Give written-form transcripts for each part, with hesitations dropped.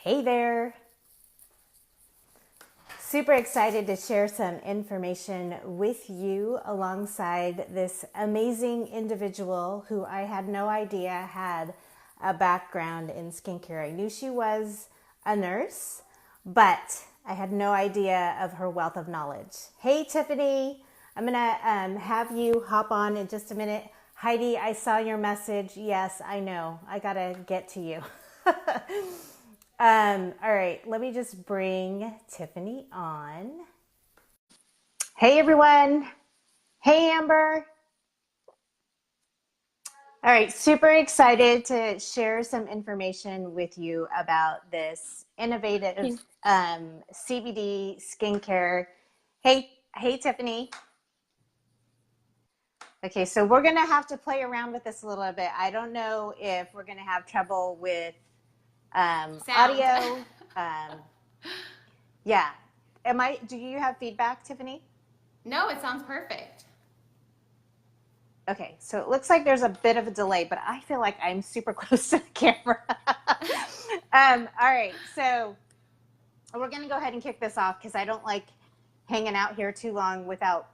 Hey there. Super excited to share some information with you alongside this amazing individual who I had no idea had a background in skincare. I knew she was a nurse, but I had no idea of her wealth of knowledge. Hey, Tiffany, I'm gonna have you hop on in just a minute. Heidi, I saw your message. Yes, I know. I gotta get to you. All right, let me just bring Tiffany on. Hey, everyone. Hey, Amber. All right, super excited to share some information with you about this innovative CBD skincare. Hey, Tiffany. Okay, so we're gonna have to play around with this a little bit. I don't know if we're gonna have trouble with audio. Yeah. Do you have feedback, Tiffany? No, it sounds perfect. Okay, so it looks like there's a bit of a delay, but I feel like I'm super close to the camera. All right, so we're gonna go ahead and kick this off because I don't like hanging out here too long without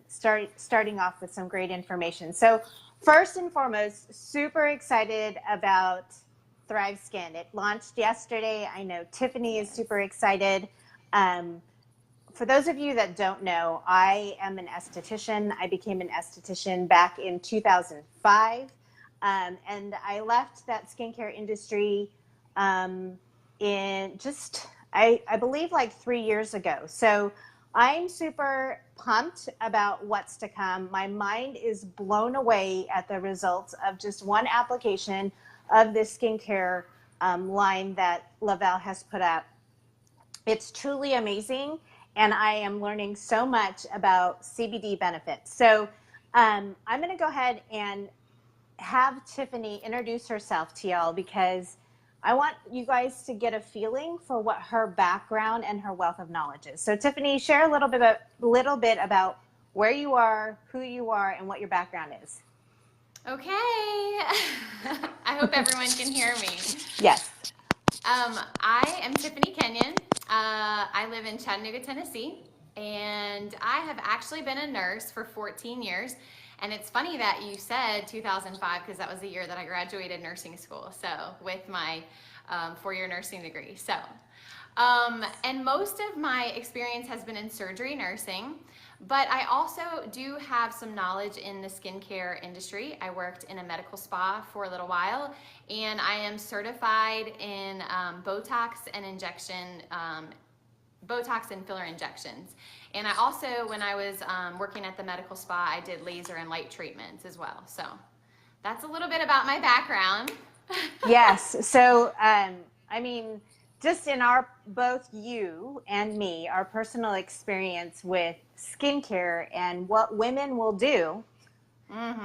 starting off with some great information. So first and foremost, super excited about Thrive Skin. It launched yesterday. I know Tiffany is super excited. For those of you that don't know, I am an esthetician. I became an esthetician back in 2005. And I left that skincare industry in just, I believe, like 3 years ago. So I'm super pumped about what's to come. My mind is blown away at the results of just one application of this skincare line that Lavelle has put up. It's truly amazing, and I am learning so much about CBD benefits. So I'm going to go ahead and have Tiffany introduce herself to y'all because I want you guys to get a feeling for what her background and her wealth of knowledge is. So Tiffany, share a little bit about where you are, who you are, and what your background is. Okay. I hope everyone can hear me. Yes. I am Tiffany Kenyon. I live in Chattanooga, Tennessee, and I have actually been a nurse for 14 years. And it's funny that you said 2005 because that was the year that I graduated nursing school. So with my 4-year nursing degree. So, and most of my experience has been in surgery nursing. But I also do have some knowledge in the skincare industry. I worked in a medical spa for a little while, and I am certified in Botox and filler injections. And I also, when I was working at the medical spa, I did laser and light treatments as well. So that's a little bit about my background. Yes. So, I mean, just in both you and me, our personal experience with skincare and what women will do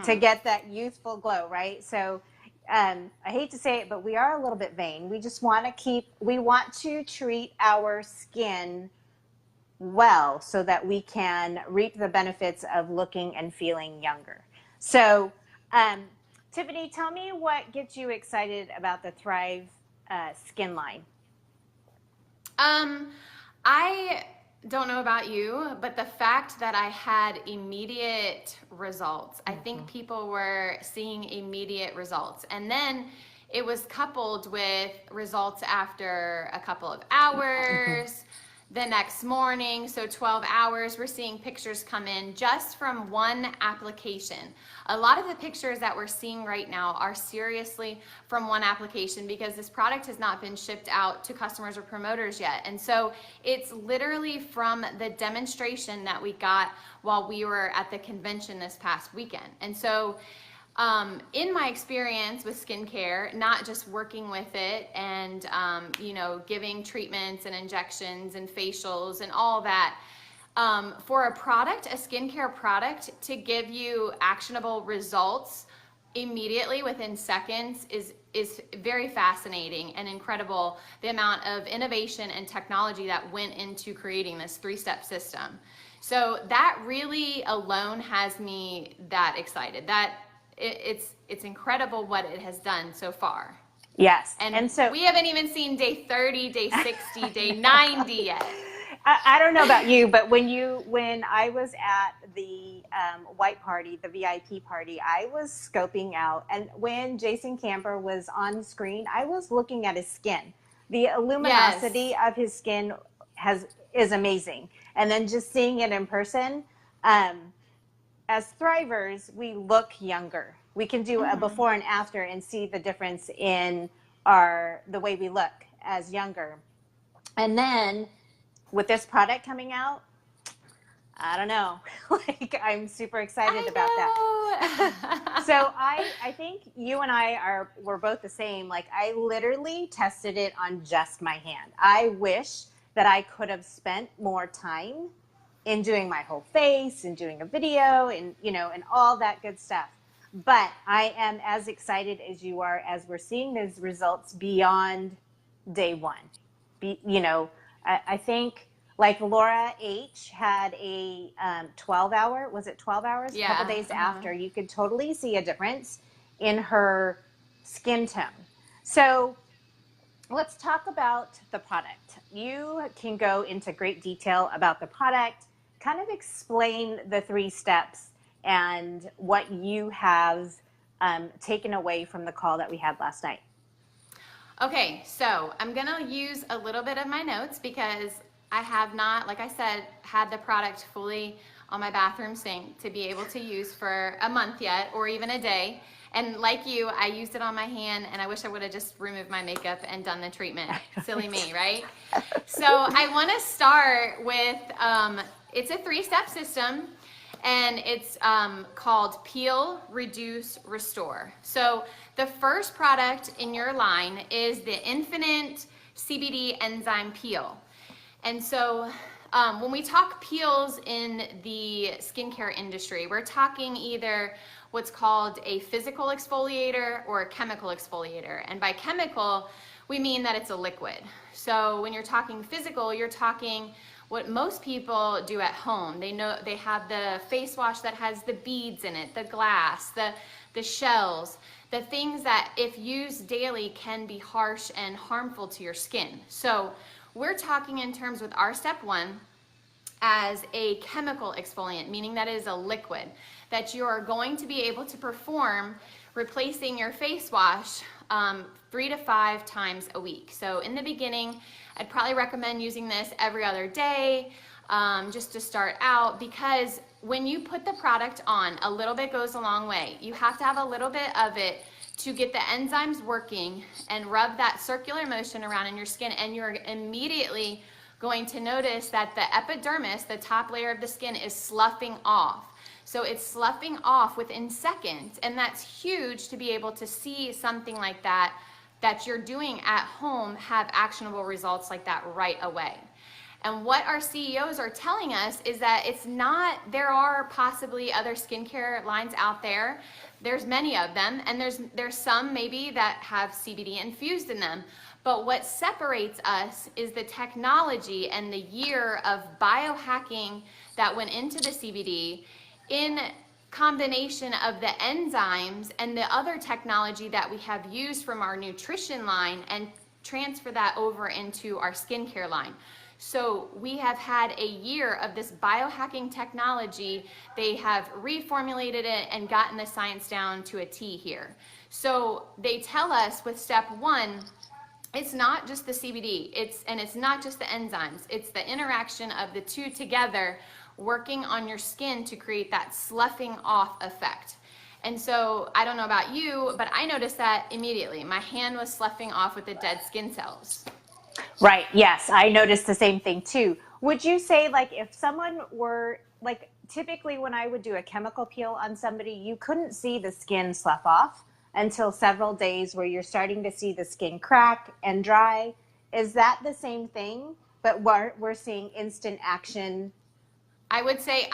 to get that youthful glow, right? So I hate to say it, but we are a little bit vain. We just want to treat our skin well so that we can reap the benefits of looking and feeling younger. So, Tiffany, tell me what gets you excited about the Thrive Skin line. I don't know about you, but the fact that I had immediate results, I think people were seeing immediate results. And then it was coupled with results after a couple of hours, the next morning, so 12 hours, we're seeing pictures come in just from one application. A lot of the pictures that we're seeing right now are seriously from one application because this product has not been shipped out to customers or promoters yet. And so it's literally from the demonstration that we got while we were at the convention this past weekend. And so in my experience with skincare, not just working with it and, giving treatments and injections and facials and all that, for a skincare product, to give you actionable results immediately within seconds is very fascinating and incredible, the amount of innovation and technology that went into creating this 3-step system. So that really alone has me that excited. It's incredible what it has done so far. Yes. And And so we haven't even seen day 30, day 60, day 90 yet. I don't know about you, but when I was at the white party, the VIP party, I was scoping out, and when Jason Camper was on screen, I was looking at his skin. The luminosity Yes. of his skin is amazing, and then just seeing it in person. Um, as thrivers, we look younger. We can do a Mm-hmm. before and after and see the difference in the way we look as younger. And then with this product coming out, I don't know. Like, I'm super excited about that. I So know. I think you and we're both the same. Like, I literally tested it on just my hand. I wish that I could have spent more time in doing my whole face and doing a video and and all that good stuff. But I am as excited as you are as we're seeing those results beyond day one. I think like Laura H had a 12 hour, was it 12 hours? A couple Yeah. days Uh-huh. after, you could totally see a difference in her skin tone. So let's talk about the product. You can go into great detail about the product, kind of explain the 3 steps and what you have taken away from the call that we had last night. Okay, so I'm gonna use a little bit of my notes because I have not, like I said, had the product fully on my bathroom sink to be able to use for a month yet, or even a day. And like you, I used it on my hand, and I wish I would have just removed my makeup and done the treatment. Silly me, right? So I want to start with, it's a 3-step system, and it's called Peel, Reduce, Restore. So the first product in your line is the Infinite CBD Enzyme Peel. And so when we talk peels in the skincare industry, we're talking either what's called a physical exfoliator or a chemical exfoliator. And by chemical, we mean that it's a liquid. So when you're talking physical, you're talking what most people do at home. They have the face wash that has the beads in it, the glass, the shells, the things that if used daily can be harsh and harmful to your skin. So we're talking in terms with our step 1 as a chemical exfoliant, meaning that it is a liquid that you are going to be able to perform replacing your face wash 3 to 5 times a week. So in the beginning, I'd probably recommend using this every other day just to start out, because when you put the product on, a little bit goes a long way. You have to have a little bit of it to get the enzymes working and rub that circular motion around in your skin, and you're immediately going to notice that the epidermis, the top layer of the skin, is sloughing off. So it's sloughing off within seconds, and that's huge to be able to see something like that you're doing at home have actionable results like that right away. And what our CEOs are telling us is that it's not, there are possibly other skincare lines out there. There's many of them, and there's some maybe that have CBD infused in them. But what separates us is the technology and the year of biohacking that went into the CBD in combination of the enzymes and the other technology that we have used from our nutrition line and transfer that over into our skincare line. So we have had a year of this biohacking technology. They have reformulated it and gotten the science down to a T here. So they tell us with step 1, it's not just the CBD, it's not just the enzymes, it's the interaction of the two together working on your skin to create that sloughing off effect. And so I don't know about you, but I noticed that immediately. My hand was sloughing off with the dead skin cells. Right. Yes. I noticed the same thing too. Would you say, like, if someone were like, typically when I would do a chemical peel on somebody, you couldn't see the skin slough off until several days where you're starting to see the skin crack and dry? Is that the same thing? But we're seeing instant action. I would say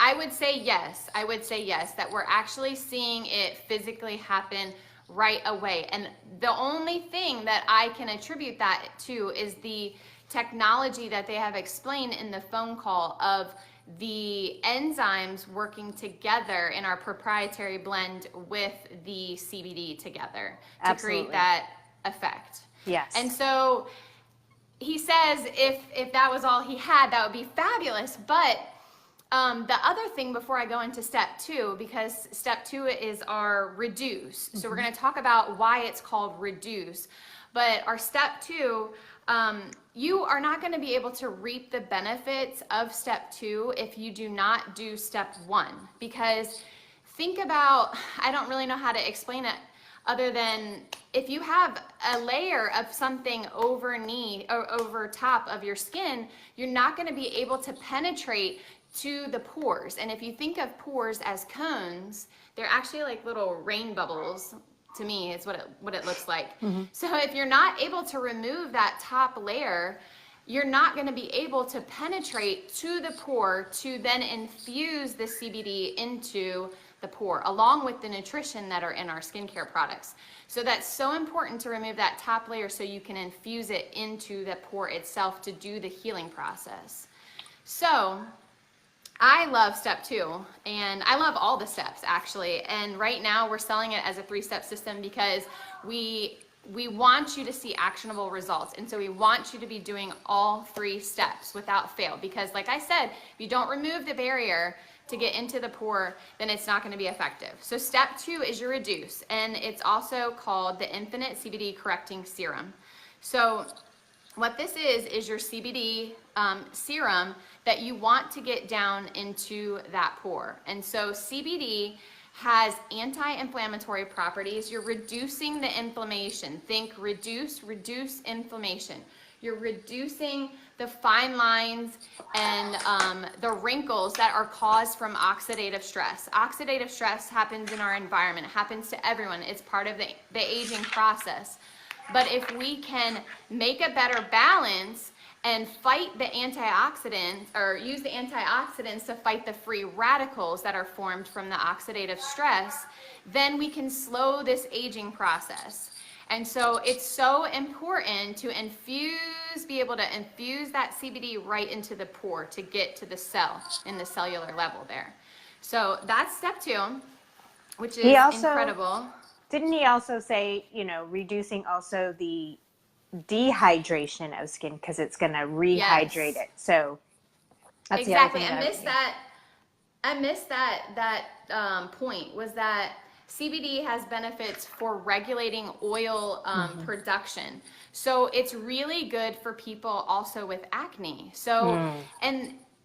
yes. I would say yes, that we're actually seeing it physically happen right away. And the only thing that I can attribute that to is the technology that they have explained in the phone call of the enzymes working together in our proprietary blend with the CBD together to Absolutely. create that effect. Yes. And so he says if that was all he had, that would be fabulous. But the other thing before I go into step 2, because step 2 is our reduce. So we're going to talk about why it's called reduce. But our step 2, you are not going to be able to reap the benefits of step 2 if you do not do step 1. Because think about, I don't really know how to explain it other than if you have a layer of something over top of your skin, you're not going to be able to penetrate to the pores. And if you think of pores as cones, they're actually like little rain bubbles. To me, it's what it looks like. So if you're not able to remove that top layer, you're not going to be able to penetrate to the pore to then infuse the CBD into the pore, along with the nutrition that are in our skincare products. So that's so important to remove that top layer so you can infuse it into the pore itself to do the healing process. So I love step 2, and I love all the steps actually. And right now we're selling it as a 3-step system because we want you to see actionable results. And so we want you to be doing all 3 steps without fail. Because like I said, if you don't remove the barrier to get into the pore, then it's not going to be effective. So step 2 is your reduce, and it's also called the Infinite CBD Correcting Serum. So what this is your CBD serum that you want to get down into that pore. And so CBD has anti-inflammatory properties. You're reducing the inflammation. Think reduce inflammation. You're reducing the fine lines and the wrinkles that are caused from oxidative stress. Oxidative stress happens in our environment. It happens to everyone. It's part of the aging process. But if we can make a better balance and fight the antioxidants, or use the antioxidants to fight the free radicals that are formed from the oxidative stress, then we can slow this aging process. And so it's so important to be able to infuse that CBD right into the pore to get to the cell in the cellular level there. So that's step 2, which is incredible. Didn't he also say, reducing also the dehydration of skin because it's going to rehydrate it? So that's exactly. The other thing I missed that point was that CBD has benefits for regulating oil production. So it's really good for people also with acne. So,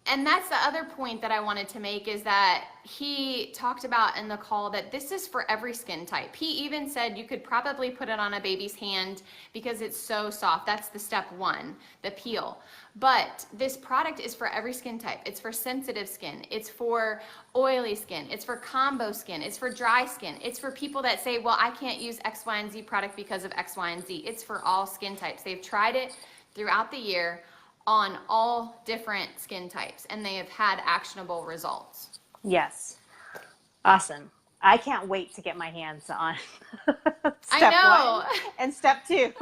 and that's the other point that I wanted to make is that he talked about in the call that this is for every skin type. He even said you could probably put it on a baby's hand because it's so soft. That's the step 1, the peel. But this product is for every skin type. It's for sensitive skin. It's for oily skin. It's for combo skin. It's for dry skin. It's for people that say, well, I can't use X, Y, and Z product because of X, Y, and Z. It's for all skin types. They've tried it throughout the year on all different skin types, and they have had actionable results. Yes. Awesome. I can't wait to get my hands on step 1 and step 2,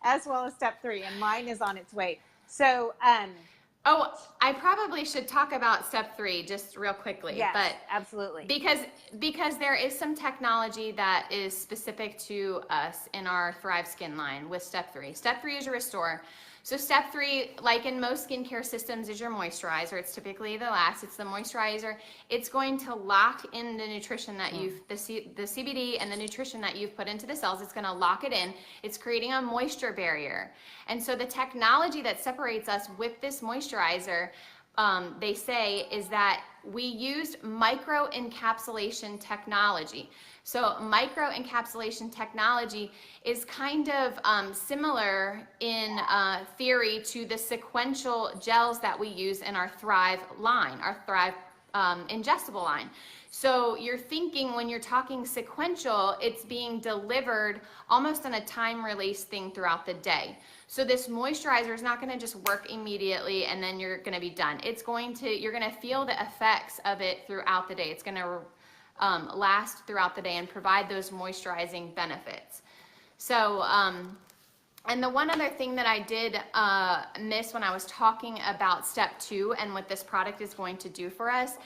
as well as step 3, and mine is on its way. So, I probably should talk about step 3 just real quickly. Yes, but absolutely. Because there is some technology that is specific to us in our Thrive Skin line with step 3. Step 3 is your restore. So step 3, like in most skincare systems, is your moisturizer. It's typically the last. It's the moisturizer. It's going to lock in the nutrition that the CBD and the nutrition that you've put into the cells. It's going to lock it in. It's creating a moisture barrier. And so the technology that separates us with this moisturizer, they say, is that we used microencapsulation technology. So microencapsulation technology is kind of similar in theory to the sequential gels that we use in our Thrive line, our Thrive ingestible line. So you're thinking when you're talking sequential, it's being delivered almost on a time release thing throughout the day. So this moisturizer is not going to just work immediately and then you're going to be done. You're going to feel the effects of it throughout the day. It's going to last throughout the day and provide those moisturizing benefits. So And the one other thing that I did miss when I was talking about step 2 and what this product is going to do for us,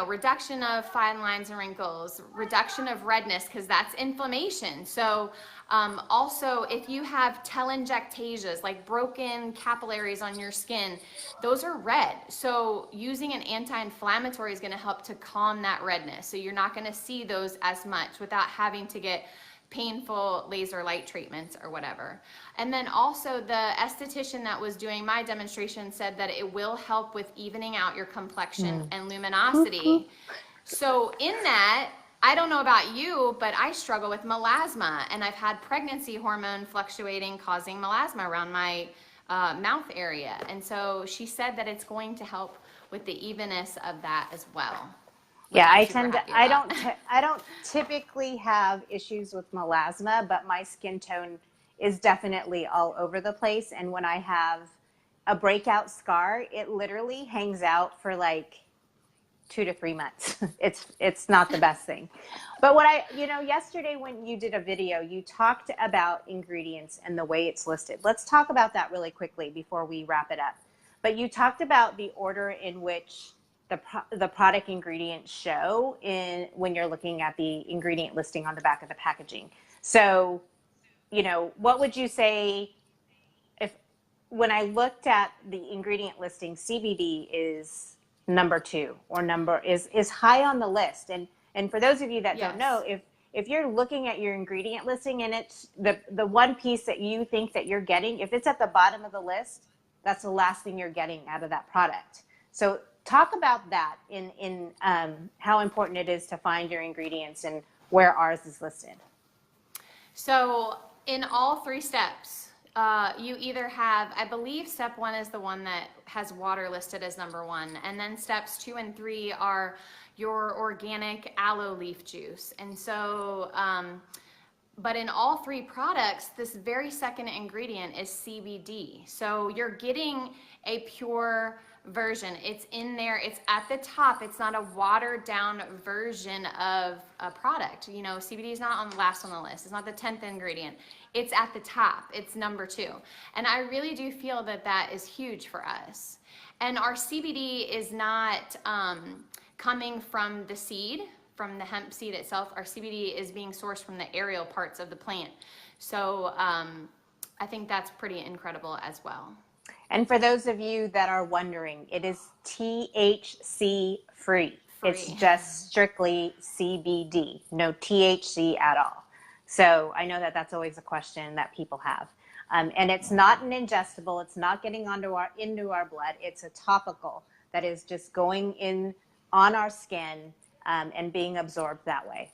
reduction of fine lines and wrinkles, reduction of redness, because that's inflammation. So also, if you have telangiectasias, like broken capillaries on your skin, those are red. So using an anti-inflammatory is going to help to calm that redness. So you're not going to see those as much without having to get painful laser light treatments or whatever. And then also the esthetician that was doing my demonstration said that it will help with evening out your complexion and luminosity. So in that, I don't know about you, but I struggle with melasma, and I've had pregnancy hormone fluctuating causing melasma around my mouth area. And so she said that it's going to help with the evenness of that as well. Yeah, I don't typically have issues with melasma, but my skin tone is definitely all over the place. And when I have a breakout scar, it literally hangs out for like 2 to 3 months. It's not the best thing. But yesterday when you did a video, you talked about ingredients and the way it's listed. Let's talk about that really quickly before we wrap it up. But you talked about the order in which the product ingredients show when you're looking at the ingredient listing on the back of the packaging. So, what would you say when I looked at the ingredient listing, CBD is number 2 or is high on the list. And for those of you that don't know, if you're looking at your ingredient listing and it's the one piece that you think that you're getting, if it's at the bottom of the list, that's the last thing you're getting out of that product. So talk about that in how important it is to find your ingredients and where ours is listed. So in all 3 steps, you either have, I believe step 1 is the one that has water listed as number 1. And then steps 2 and 3 are your organic aloe leaf juice. And so, but in all 3 products, this very second ingredient is CBD. So you're getting a pure version. It's in there. It's at the top. It's not a watered down version of a product. CBD is not last on the list. It's not the 10th ingredient. It's at the top. It's number 2. And I really do feel that that is huge for us. And our CBD is not coming from the seed, from the hemp seed itself. Our CBD is being sourced from the aerial parts of the plant. So I think that's pretty incredible as well. And for those of you that are wondering, it is THC free. It's just strictly CBD, no THC at all. So I know that that's always a question that people have. And it's not an ingestible. It's not getting into our blood. It's a topical that is just going in on our skin and being absorbed that way.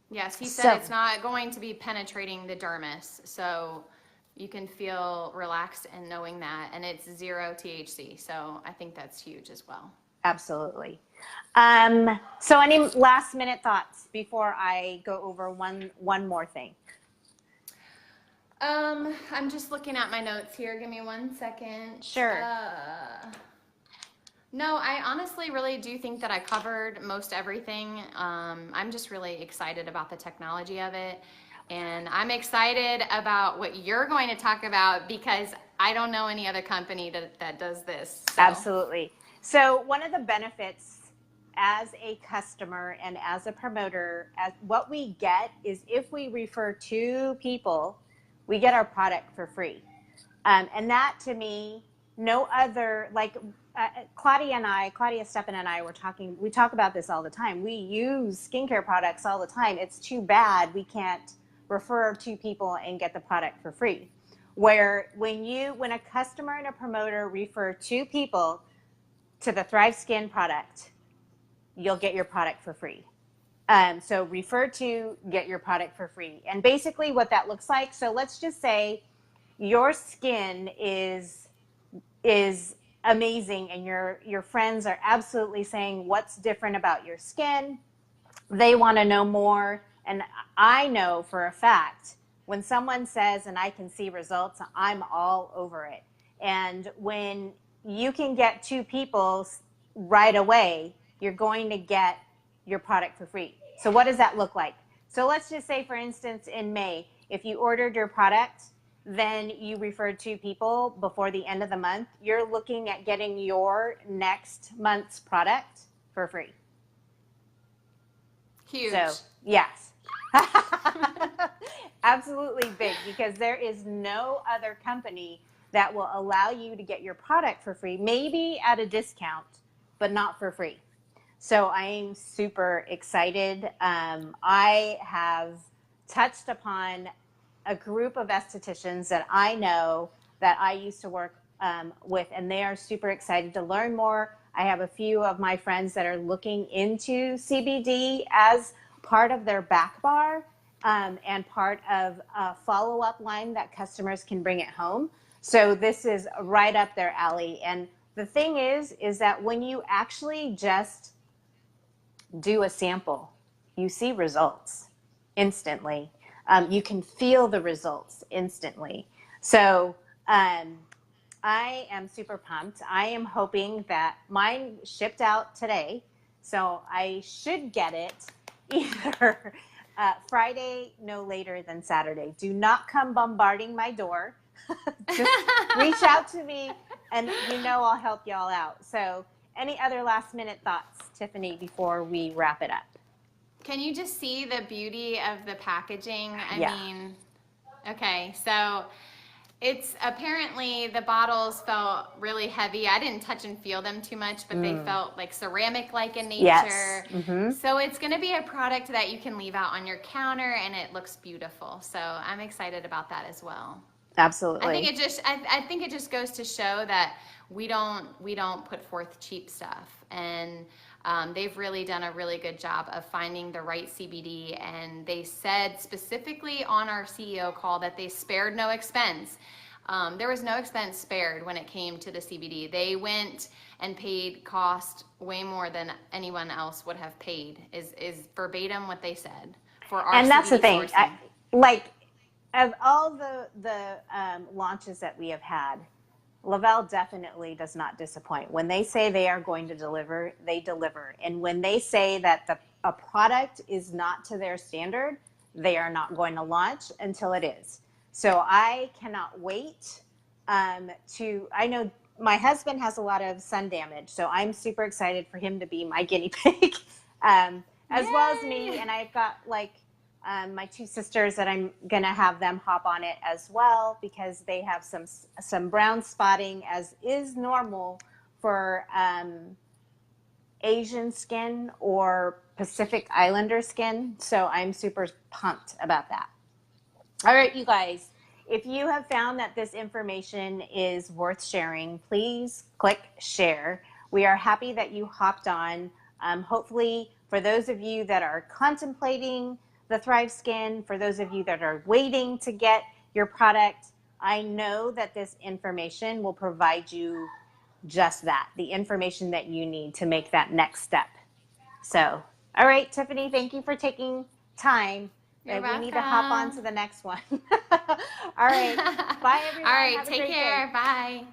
Yes, he said it's not going to be penetrating the dermis. So you can feel relaxed in knowing that, and it's 0 THC. So I think that's huge as well. Absolutely. So any last minute thoughts before I go over one more thing? I'm just looking at my notes here. Give me 1 second. Sure. No, I honestly really do think that I covered most everything. I'm just really excited about the technology of it. And I'm excited about what you're going to talk about because I don't know any other company that does this. So. Absolutely. So one of the benefits as a customer and as a promoter, what we get is if we refer 2 people, we get our product for free. And that to me, no other, like Claudia Steppen and I we talk about this all the time. We use skincare products all the time. It's too bad we can't refer 2 people and get the product for free. Where when a customer and a promoter refer 2 people to the Thrive Skin product, you'll get your product for free. So refer to, get your product for free. And basically what that looks like, so let's just say your skin is amazing and your friends are absolutely saying what's different about your skin. They want to know more. And I know for a fact when someone says, and I can see results, I'm all over it. And when you can get 2 people right away, you're going to get your product for free. So what does that look like? So let's just say, for instance, in May, if you ordered your product then you referred 2 people before the end of the month, you're looking at getting your next month's product for free. Huge. So, yes. Absolutely big, because there is no other company that will allow you to get your product for free, maybe at a discount, but not for free. So I'm super excited. I have touched upon a group of estheticians that I know that I used to work with, and they are super excited to learn more. I have a few of my friends that are looking into CBD as part of their back bar and part of a follow-up line that customers can bring at home. So this is right up their alley. And the thing is that when you actually just do a sample, you see results instantly. You can feel the results instantly. So I am super pumped. I am hoping that mine shipped out today, so I should get it either Friday, no later than Saturday. Do not come bombarding my door. Just reach out to me, and I'll help y'all out. So any other last minute thoughts, Tiffany, before we wrap it up? Can you just see the beauty of the packaging? I Yeah. mean, okay, so it's apparently the bottles felt really heavy. I didn't touch and feel them too much, but they felt like ceramic-like in nature. Yes. Mm-hmm. So it's going to be a product that you can leave out on your counter, and it looks beautiful. So I'm excited about that as well. Absolutely. I think it just goes to show that we don't put forth cheap stuff, and they've really done a really good job of finding the right CBD. And they said specifically on our CEO call that they spared no expense. There was no expense spared when it came to the CBD. They went and paid cost way more than anyone else would have paid. Is verbatim what they said for our. And that's CBD the thing. sourcing. Of all the launches that we have had, Lavelle definitely does not disappoint. When they say they are going to deliver, they deliver. And when they say that a product is not to their standard, they are not going to launch until it is. So I cannot wait I know my husband has a lot of sun damage, so I'm super excited for him to be my guinea pig, as well as me. And I've got my 2 sisters that I'm gonna have them hop on it as well, because they have some brown spotting, as is normal for Asian skin or Pacific Islander skin. So I'm super pumped about that. All right, you guys, if you have found that this information is worth sharing, please click share. We are happy that you hopped on. Hopefully, for those of you that are contemplating the Thrive Skin, for those of you that are waiting to get your product, I know that this information will provide you just that, the information that you need to make that next step. So, all right, Tiffany, thank you for taking time. You're We need to hop on to the next one. All right. Bye, everyone. All right, Have a take great care. day. Bye.